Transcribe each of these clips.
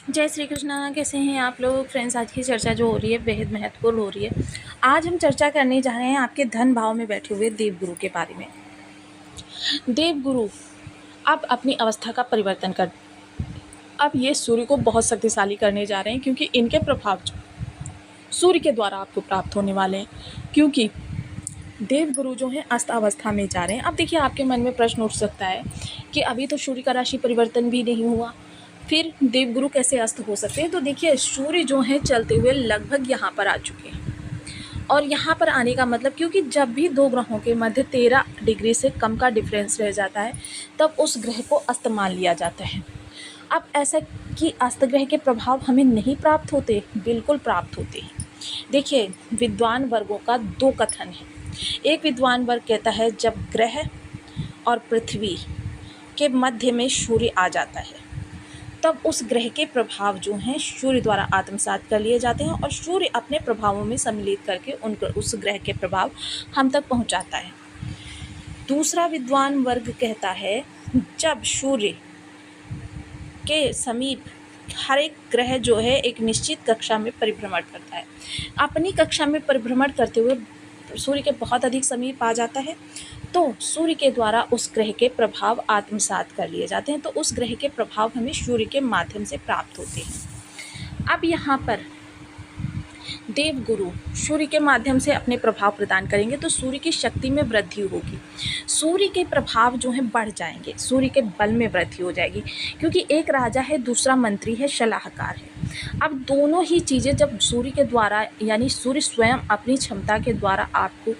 जय श्री कृष्णा। कैसे हैं आप लोग फ्रेंड्स। आज की चर्चा जो हो रही है बेहद महत्वपूर्ण हो रही है। आज हम चर्चा करने जा रहे हैं आपके धन भाव में बैठे हुए देवगुरु के बारे में। देवगुरु अब अपनी अवस्था का परिवर्तन कर अब ये सूर्य को बहुत शक्तिशाली करने जा रहे हैं, क्योंकि इनके प्रभाव जो सूर्य के द्वारा आपको प्राप्त होने वाले हैं। क्योंकि देवगुरु जो है अस्त अवस्था में जा रहे हैं। अब देखिए, आपके मन में प्रश्न उठ सकता है कि अभी तो सूर्य का राशि परिवर्तन भी नहीं हुआ, फिर देवगुरु कैसे अस्त हो सकते हैं। तो देखिए, सूर्य जो है चलते हुए लगभग यहाँ पर आ चुके हैं। और यहाँ पर आने का मतलब, क्योंकि जब भी दो ग्रहों के मध्य 13 डिग्री से कम का डिफरेंस रह जाता है, तब उस ग्रह को अस्त मान लिया जाता है। अब ऐसा कि अस्त ग्रह के प्रभाव हमें नहीं प्राप्त होते, बिल्कुल प्राप्त होते हैं। देखिए, विद्वान वर्गों का दो कथन है। एक विद्वान वर्ग कहता है जब ग्रह और पृथ्वी के मध्य में सूर्य आ जाता है, तब उस ग्रह के प्रभाव जो हैं सूर्य द्वारा आत्मसात कर लिए जाते हैं और सूर्य अपने प्रभावों में सम्मिलित करके उस ग्रह के प्रभाव हम तक पहुंचाता है। दूसरा विद्वान वर्ग कहता है जब सूर्य के समीप हर एक ग्रह जो है एक निश्चित कक्षा में परिभ्रमण करता है, अपनी कक्षा में परिभ्रमण करते हुए सूर्य के बहुत अधिक समीप आ जाता है, तो सूर्य के द्वारा उस ग्रह के प्रभाव आत्मसात कर लिए जाते हैं। तो उस ग्रह के प्रभाव हमें सूर्य के माध्यम से प्राप्त होते हैं। अब यहाँ पर देवगुरु सूर्य के माध्यम से अपने प्रभाव प्रदान करेंगे, तो सूर्य की शक्ति में वृद्धि होगी, सूर्य के प्रभाव जो हैं बढ़ जाएंगे, सूर्य के बल में वृद्धि हो जाएगी। क्योंकि एक राजा है, दूसरा मंत्री है, सलाहकार है। अब दोनों ही चीज़ें जब सूर्य के द्वारा, यानी सूर्य स्वयं अपनी क्षमता के द्वारा आपको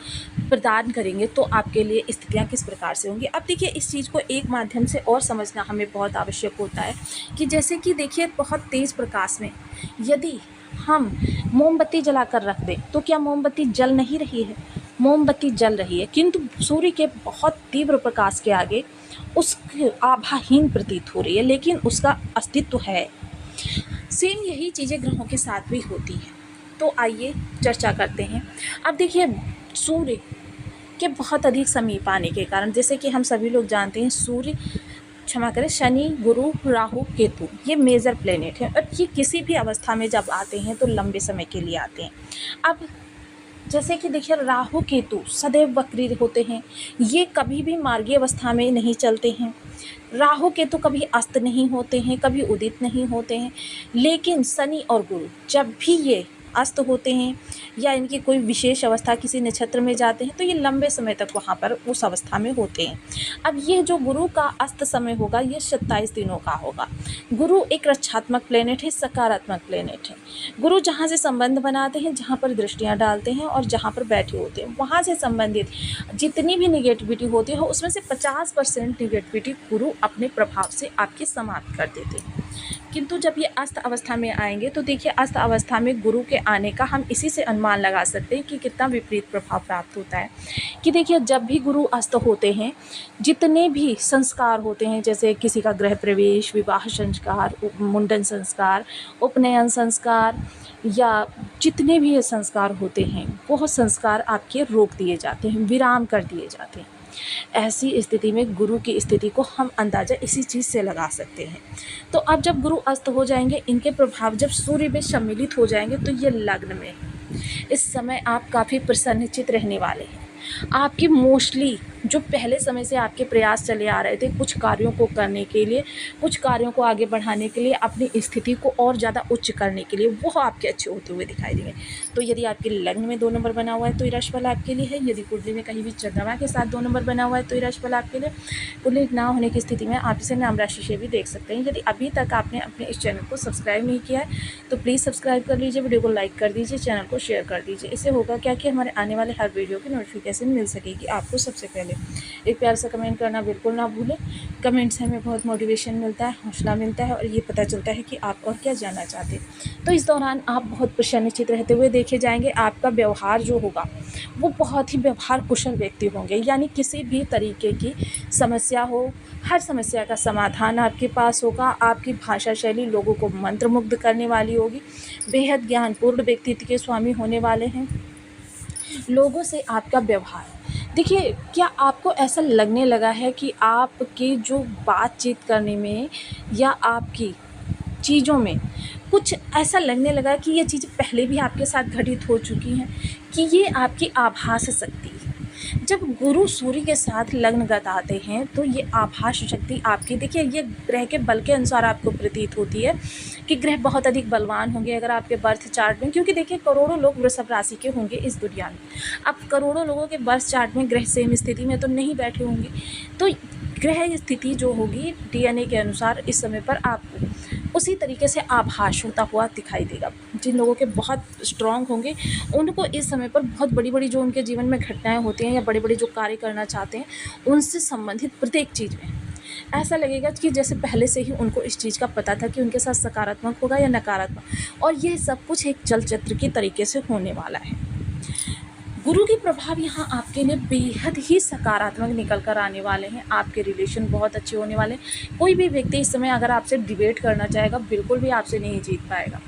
प्रदान करेंगे, तो आपके लिए स्थितियाँ किस प्रकार से होंगी। अब देखिए, इस चीज़ को एक माध्यम से और समझना हमें बहुत आवश्यक होता है कि जैसे कि देखिए, बहुत तेज़ प्रकाश में यदि हम मोमबत्ती जलाकर रख दें, तो क्या मोमबत्ती जल नहीं रही है? मोमबत्ती जल रही है, किंतु सूर्य के बहुत तीव्र प्रकाश के आगे उसकी आभाहीन प्रतीत हो रही है, लेकिन उसका अस्तित्व है। सेम यही चीज़ें ग्रहों के साथ भी होती हैं। तो आइए चर्चा करते हैं। अब देखिए, सूर्य के बहुत अधिक समीप आने के कारण, जैसे कि हम सभी लोग जानते हैं, सूर्य, क्षमा करें, शनि, गुरु, राहु, केतु, ये मेजर प्लेनेट हैं और ये किसी भी अवस्था में जब आते हैं तो लंबे समय के लिए आते हैं। अब जैसे कि देखिए, राहु केतु सदैव वक्री होते हैं, ये कभी भी मार्गीय अवस्था में नहीं चलते हैं। राहु केतु कभी अस्त नहीं होते हैं, कभी उदित नहीं होते हैं। लेकिन शनि और गुरु जब भी ये अस्त होते हैं या इनकी कोई विशेष अवस्था किसी नक्षत्र में जाते हैं, तो ये लंबे समय तक वहाँ पर उस अवस्था में होते हैं। अब ये जो गुरु का अस्त समय होगा, ये 27 दिनों का होगा। गुरु एक रक्षात्मक प्लेनेट है, सकारात्मक प्लेनेट है। गुरु जहाँ से संबंध बनाते हैं, जहाँ पर दृष्टियाँ डालते हैं और जहाँ पर बैठे होते हैं, वहाँ से संबंधित जितनी भी निगेटिविटी होती है, उसमें से 50% निगेटिविटी गुरु अपने प्रभाव से आपकी समाप्त कर देते हैं। किंतु जब ये अस्त अवस्था में आएंगे, तो देखिए, अस्त अवस्था में गुरु के आने का हम इसी से अनुमान लगा सकते हैं कि कितना विपरीत प्रभाव प्राप्त होता है। कि देखिए, जब भी गुरु अस्त होते हैं, जितने भी संस्कार होते हैं, जैसे किसी का गृह प्रवेश, विवाह संस्कार, मुंडन संस्कार, उपनयन संस्कार, या जितने भी ये संस्कार होते हैं, वो संस्कार आपके रोक दिए जाते हैं, विराम कर दिए जाते हैं। ऐसी स्थिति में गुरु की स्थिति को हम अंदाज़ा इसी चीज़ से लगा सकते हैं। तो अब जब गुरु अस्त हो जाएंगे, इनके प्रभाव जब सूर्य में सम्मिलित हो जाएंगे, तो ये लग्न में इस समय आप काफ़ी प्रसन्नचित्त रहने वाले हैं। आपकी मोस्टली जो पहले समय से आपके प्रयास चले आ रहे थे कुछ कार्यों को करने के लिए, कुछ कार्यों को आगे बढ़ाने के लिए, अपनी स्थिति को और ज़्यादा उच्च करने के लिए, वो आपके अच्छे होते हुए दिखाई देंगे। तो यदि आपके लग्न में 2 नंबर बना हुआ है तो ये राशिफल आपके लिए है। यदि कुंडली में कहीं भी चंद्रमा के साथ 2 नंबर बना हुआ है तो ये राशिफल आपके लिए। कुंडली ना होने की स्थिति में आप इसे नाम राशि से भी देख सकते हैं। यदि अभी तक आपने अपने इस चैनल को सब्सक्राइब नहीं किया है तो प्लीज़ सब्सक्राइब कर लीजिए, वीडियो को लाइक कर दीजिए, चैनल को शेयर कर दीजिए। इससे होगा क्या कि हमारे आने वाले हर वीडियो की नोटिफिकेशन मिल सकेगी आपको सबसे पहले। एक प्यार से कमेंट करना बिल्कुल ना भूलें। कमेंट से हमें बहुत मोटिवेशन मिलता है, हौसला मिलता है और ये पता चलता है कि आप और क्या जानना चाहते हैं। तो इस दौरान आप बहुत प्रसन्नचित्त रहते हुए देखे जाएंगे। आपका व्यवहार जो होगा वो बहुत ही व्यवहार कुशल व्यक्ति होंगे, यानी किसी भी तरीके की समस्या हो, हर समस्या का समाधान आपके पास होगा। आपकी भाषा शैली लोगों को मंत्रमुग्ध करने वाली होगी। बेहद ज्ञानपूर्ण व्यक्तित्व के स्वामी होने वाले हैं। लोगों से आपका व्यवहार, देखिए, क्या आपको ऐसा लगने लगा है कि आपकी जो बातचीत करने में या आपकी चीज़ों में कुछ ऐसा लगने लगा कि ये चीज़ें पहले भी आपके साथ घटित हो चुकी हैं, कि ये आपकी आभास शक्ति है। जब गुरु सूर्य के साथ लग्न गताते हैं तो ये आभास शक्ति आपकी, देखिए ये ग्रह के बल के अनुसार आपको प्रतीत होती है कि ग्रह बहुत अधिक बलवान होंगे अगर आपके बर्थ चार्ट में, क्योंकि देखिए करोड़ों लोग वृषभ राशि के होंगे इस दुनिया में। अब करोड़ों लोगों के बर्थ चार्ट में ग्रह सेम स्थिति में तो नहीं बैठे होंगे, तो ग्रह स्थिति जो होगी डीएनए के अनुसार इस समय पर आपको उसी तरीके से आभास होता हुआ दिखाई देगा। जिन लोगों के बहुत स्ट्रांग होंगे उनको इस समय पर बहुत बड़ी बड़ी जो उनके जीवन में घटनाएं होती हैं या बड़े बड़े जो कार्य करना चाहते हैं उनसे संबंधित प्रत्येक चीज़ में ऐसा लगेगा कि जैसे पहले से ही उनको इस चीज़ का पता था कि उनके साथ सकारात्मक होगा या नकारात्मक, और ये सब कुछ एक चलचित्र की तरीके से होने वाला है। गुरु के प्रभाव यहाँ आपके लिए बेहद ही सकारात्मक निकल कर आने वाले हैं। आपके रिलेशन बहुत अच्छे होने वाले हैं। कोई भी व्यक्ति इस समय अगर आपसे डिबेट करना चाहेगा बिल्कुल भी आपसे नहीं जीत पाएगा।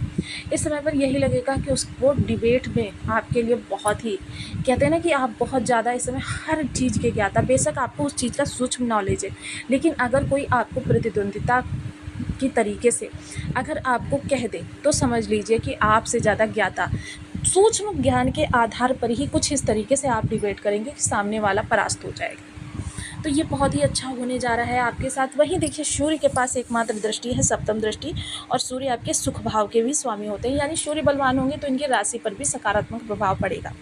इस समय पर यही लगेगा कि उसको डिबेट में आपके लिए बहुत ही, कहते हैं ना कि आप बहुत ज़्यादा इस समय हर चीज़ के ज्ञाता, बेशक आपको उस चीज़ का सूक्ष्म नॉलेज है, लेकिन अगर कोई आपको प्रतिद्वंदिता की तरीके से अगर आपको कह दे तो समझ लीजिए कि आपसे ज़्यादा ज्ञाता, सूक्ष्म ज्ञान के आधार पर ही कुछ इस तरीके से आप डिबेट करेंगे कि सामने वाला परास्त हो जाएगा। तो ये बहुत ही अच्छा होने जा रहा है आपके साथ। वहीं देखिए सूर्य के पास एकमात्र दृष्टि है सप्तम दृष्टि, और सूर्य आपके सुख भाव के भी स्वामी होते हैं, यानी सूर्य बलवान होंगे तो इनकी राशि पर भी सकारात्मक प्रभाव पड़ेगा।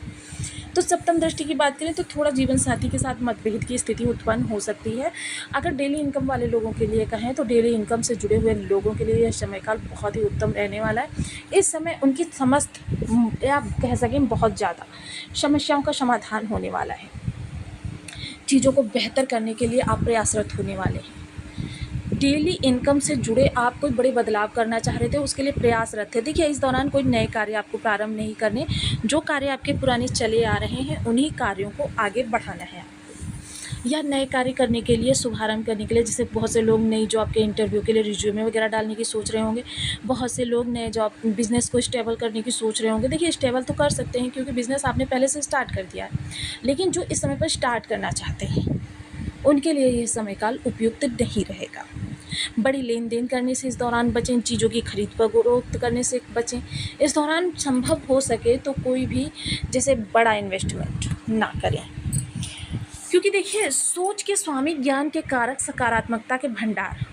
तो सप्तम दृष्टि की बात करें तो थोड़ा जीवन साथी के साथ मतभेद की स्थिति उत्पन्न हो सकती है। अगर डेली इनकम वाले लोगों के लिए कहें तो डेली इनकम से जुड़े हुए लोगों के लिए यह समयकाल बहुत ही उत्तम रहने वाला है। इस समय उनकी समस्त, या आप कह सकें बहुत ज़्यादा समस्याओं का समाधान होने वाला है। चीज़ों को बेहतर करने के लिए आप प्रयासरत होने वाले हैं। डेली इनकम से जुड़े आप कोई बड़े बदलाव करना चाह रहे थे, उसके लिए प्रयासरत थे। देखिए इस दौरान कोई नए कार्य आपको प्रारंभ नहीं करने, जो कार्य आपके पुराने चले आ रहे हैं उन्हीं कार्यों को आगे बढ़ाना है आपको, या नए कार्य करने के लिए, शुभारंभ करने के लिए। जैसे बहुत से लोग नई जॉब के इंटरव्यू के लिए रिज्यूमे वगैरह डालने की सोच रहे होंगे, बहुत से लोग नए जॉब बिज़नेस को स्टेबल करने की सोच रहे होंगे। देखिए स्टेबल तो कर सकते हैं क्योंकि बिज़नेस आपने पहले से स्टार्ट कर दिया है, लेकिन जो इस समय पर स्टार्ट करना चाहते हैं उनके लिए यह समयकाल उपयुक्त नहीं रहेगा। बड़ी लेन देन करने से इस दौरान बचें, चीज़ों की खरीद फरोख्त करने से बचें। इस दौरान संभव हो सके तो कोई भी जैसे बड़ा इन्वेस्टमेंट ना करें, क्योंकि देखिए सोच के स्वामी, ज्ञान के कारक, सकारात्मकता के भंडार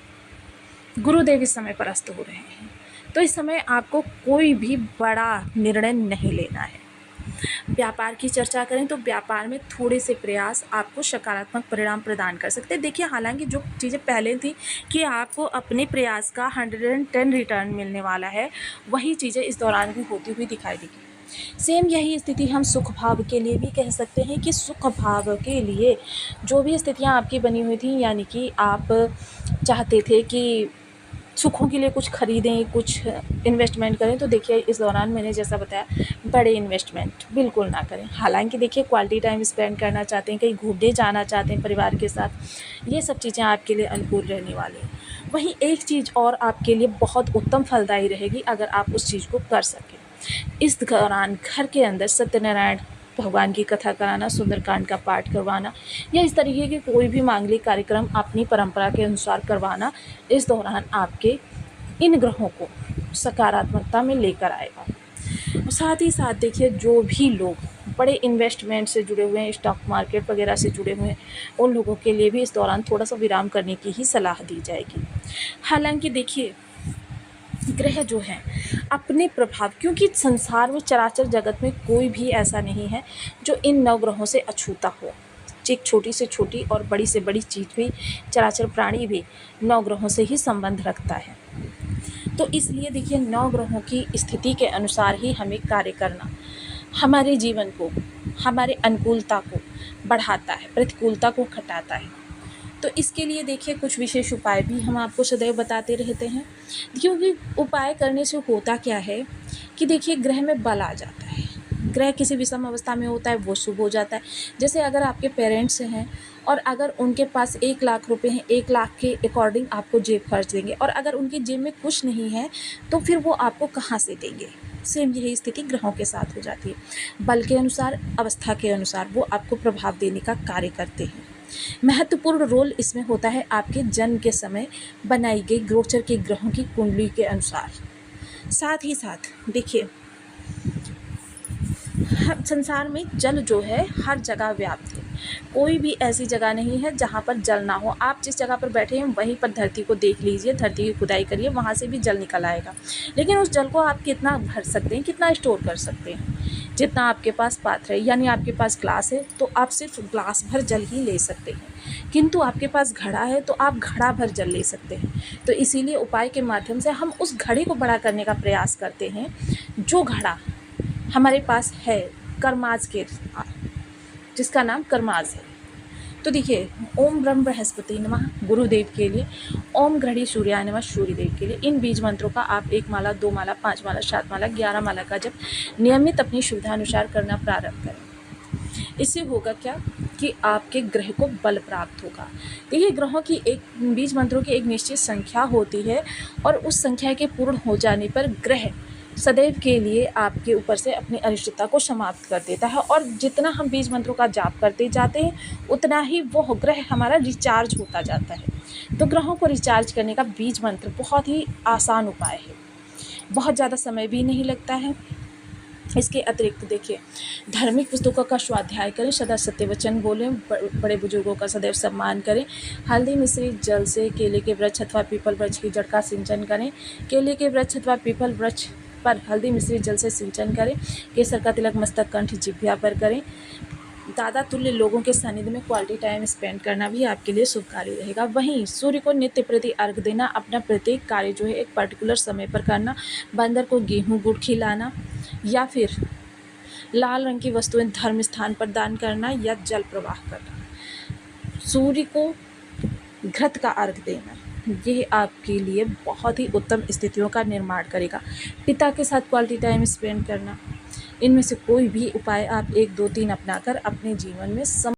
गुरुदेव इस समय परास्त हो रहे हैं। तो इस समय आपको कोई भी बड़ा निर्णय नहीं लेना है। व्यापार की चर्चा करें तो व्यापार में थोड़े से प्रयास आपको सकारात्मक परिणाम प्रदान कर सकते हैं। देखिए हालांकि जो चीज़ें पहले थी कि आपको अपने प्रयास का 110 रिटर्न मिलने वाला है, वही चीज़ें इस दौरान भी होती हुई दिखाई देगी। सेम यही स्थिति हम सुख भाव के लिए भी कह सकते हैं कि सुख भाव के लिए जो भी स्थितियाँ आपकी बनी हुई थी, यानी कि आप चाहते थे कि सुखों के लिए कुछ खरीदें, कुछ इन्वेस्टमेंट करें, तो देखिए इस दौरान मैंने जैसा बताया बड़े इन्वेस्टमेंट बिल्कुल ना करें। हालांकि देखिए क्वालिटी टाइम स्पेंड करना चाहते हैं, कहीं घूमने जाना चाहते हैं परिवार के साथ, ये सब चीज़ें आपके लिए अनुकूल रहने वाली हैं। वहीं एक चीज़ और आपके लिए बहुत उत्तम फलदायी रहेगी अगर आप उस चीज़ को कर सकें। इस दौरान घर के अंदर सत्यनारायण भगवान की कथा कराना, सुंदरकांड का पाठ करवाना, या इस तरीके के कोई भी मांगलिक कार्यक्रम अपनी परंपरा के अनुसार करवाना इस दौरान आपके इन ग्रहों को सकारात्मकता में लेकर आएगा। साथ ही साथ देखिए जो भी लोग बड़े इन्वेस्टमेंट से जुड़े हुए हैं, स्टॉक मार्केट वगैरह से जुड़े हुए हैं, उन लोगों के लिए भी इस दौरान थोड़ा सा विराम करने की ही सलाह दी जाएगी। हालांकि देखिए ग्रह जो हैं अपने प्रभाव, क्योंकि संसार में चराचर जगत में कोई भी ऐसा नहीं है जो इन नवग्रहों से अछूता हो। एक छोटी से छोटी और बड़ी से बड़ी चीज़ भी, चराचर प्राणी भी नवग्रहों से ही संबंध रखता है। तो इसलिए देखिए नवग्रहों की स्थिति के अनुसार ही हमें कार्य करना हमारे जीवन को, हमारे अनुकूलता को बढ़ाता है, प्रतिकूलता को घटाता है। तो इसके लिए देखिए कुछ विशेष उपाय भी हम आपको सदैव बताते रहते हैं, क्योंकि उपाय करने से होता क्या है कि देखिए ग्रह में बल आ जाता है। ग्रह किसी विषम अवस्था में होता है वो शुभ हो जाता है। जैसे अगर आपके पेरेंट्स हैं और अगर उनके पास 1 लाख रुपए हैं, 1 लाख के अकॉर्डिंग आपको जेब खर्च देंगे, और अगर उनकी जेब में कुछ नहीं है तो फिर वो आपको कहाँ से देंगे। सेम यही स्थिति ग्रहों के साथ हो जाती है। बल के अनुसार, अवस्था के अनुसार वो आपको प्रभाव देने का कार्य करते हैं। महत्वपूर्ण रोल इसमें होता है आपके जन्म के समय बनाई गई गोचर के ग्रहों की कुंडली के अनुसार। साथ ही साथ देखिए, संसार में जल जो है हर जगह व्याप्त है। कोई भी ऐसी जगह नहीं है जहाँ पर जल ना हो। आप जिस जगह पर बैठे हैं वहीं पर धरती को देख लीजिए, धरती की खुदाई करिए, वहाँ से भी जल निकल आएगा। लेकिन उस जल को आप कितना भर सकते हैं, कितना स्टोर कर सकते हैं? जितना आपके पास पात्र है, यानी आपके पास ग्लास है तो आप सिर्फ ग्लास भर जल ही ले सकते हैं, किंतु आपके पास घड़ा है तो आप घड़ा भर जल ले सकते हैं। तो इसीलिए उपाय के माध्यम से हम उस घड़े को बड़ा करने का प्रयास करते हैं जो घड़ा हमारे पास है कर्माज के, जिसका नाम कर्माज है। तो देखिए, ओम ब्रह्म बृहस्पति नमः गुरुदेव के लिए, ओम घड़ी सूर्याय नमः सूर्यदेव के लिए, इन बीज मंत्रों का आप 1 माला, 2 माला, 5 माला, 7 माला, 11 माला का जब नियमित अपनी सुविधानुसार करना प्रारंभ करें। इससे होगा क्या कि आपके ग्रह को बल प्राप्त होगा। देखिए, ग्रहों की एक बीज मंत्रों की एक निश्चित संख्या होती है और उस संख्या के पूर्ण हो जाने पर ग्रह सदैव के लिए आपके ऊपर से अपनी अनिश्चितता को समाप्त कर देता है, और जितना हम बीज मंत्रों का जाप करते जाते हैं उतना ही वो ग्रह हमारा रिचार्ज होता जाता है। तो ग्रहों को रिचार्ज करने का बीज मंत्र बहुत ही आसान उपाय है, बहुत ज़्यादा समय भी नहीं लगता है। इसके अतिरिक्त देखिए, धार्मिक पुस्तकों का स्वाध्याय करें, सदा सत्य वचन बोलें, बड़े बुजुर्गों का सदैव सम्मान करें, हल्दी मिश्रित जल से केले के वृक्ष अथवा पीपल वृक्ष की जड़ का सिंचन करें, केले के वृक्ष अथवा पीपल वृक्ष पर हल्दी मिश्रित जल से सिंचन करें, केसर का तिलक मस्तक कंठ जिह्वा पर करें। दादा तुल्य लोगों के सानिध्य में क्वालिटी टाइम स्पेंड करना भी आपके लिए शुभकारी रहेगा। वहीं सूर्य को नित्य प्रति अर्घ देना, अपना प्रत्येक कार्य जो है एक पर्टिकुलर समय पर करना, बंदर को गेहूं गुड़ खिलाना, या फिर लाल रंग की वस्तुएं धर्म स्थान पर दान करना, या जल प्रवाह करना, सूर्य को घृत का अर्घ देना, ये आपके लिए बहुत ही उत्तम स्थितियों का निर्माण करेगा। पिता के साथ क्वालिटी टाइम स्पेंड करना, इनमें से कोई भी उपाय आप 1, 2, 3 अपनाकर अपने जीवन में